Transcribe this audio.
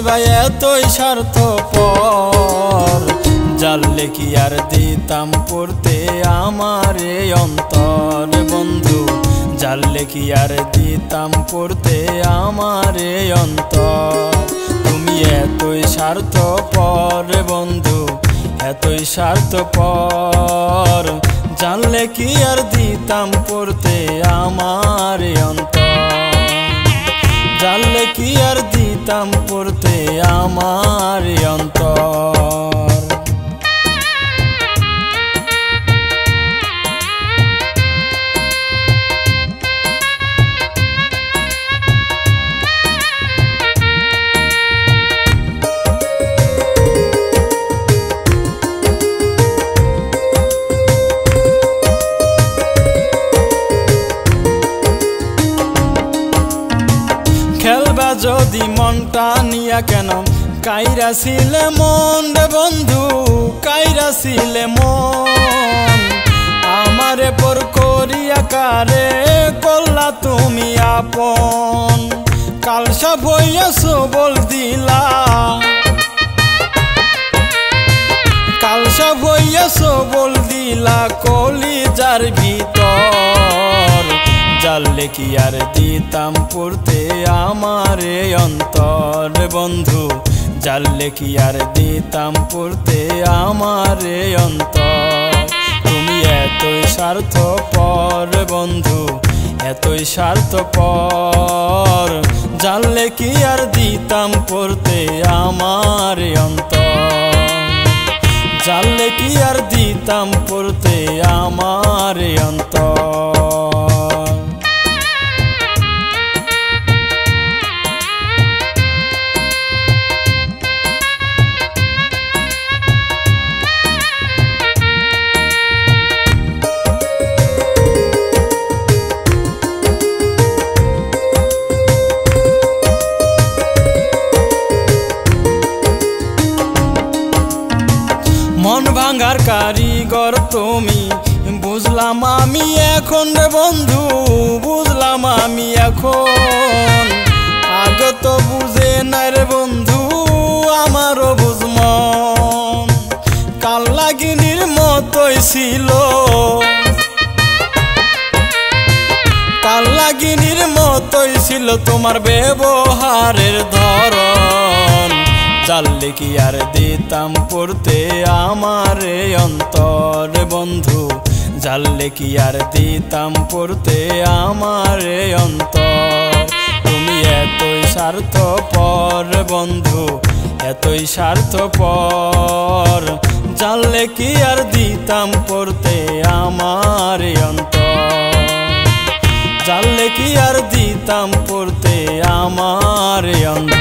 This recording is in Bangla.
ভাই এতই স্বার্থপর, জানলে কি আর দিতাম পড়তে আমার এই অন্তর বন্ধু, জানলে কি আর দিতাম পড়তে আমার এই অন্তর। তুমি এতই স্বার্থপর বন্ধু, এতই স্বার্থপর, জানলে কি আর দিতাম পড়তে আমার এই অন্তর, জানলে কি আর দিতাম পড়তে আমার এই অন্তর। খেলবা যদি মনটা নিয়া কেন কাইরা ছিলে মন রে বন্ধু, কাইরা ছিলে মন, আমারে পর করিয়া কারে করলা তুমি আপন। কালসা ভইয়া সবল দিলা, কালসা ভইয়া সবল দিলা কলিজার ভিতর, জানলে কি আর দিতাম পড়তে আমার এই অন্তর বন্ধু, জানলে কি আর দিতাম পড়তে আমার এই অন্তর। তুমি এতই স্বার্থপর বন্ধু, এতই স্বার্থপর, জানলে কি আর দিতাম পড়তে আমার এই অন্তর, জানলে কি আর দিতাম পড়তে আমার এই অন্তর। মন ভাঙার কারিগর তুমি, বুঝলাম আমি এখন রে বন্ধু, বুঝলাম আমি এখন, আগে তো বুঝে নাই রে বন্ধু আমারও বুঝমন। কালনাগিনীর মতোই ছিল, কালনাগিনীর মতোই ছিল তোমার ব্যবহারের ধরন, জানলে কি আর দিতাম পড়তে আমার এই অন্তর বন্ধু, জানলে কি আর দিতাম পড়তে আমার এই অন্তর। তুমি এতই স্বার্থপর বন্ধু, এতই স্বার্থপর, জানলে কি আর দিতাম পড়তে আমার এই অন্তর, জানলে কি আর দিতাম পড়তে আমার এই অন্তর।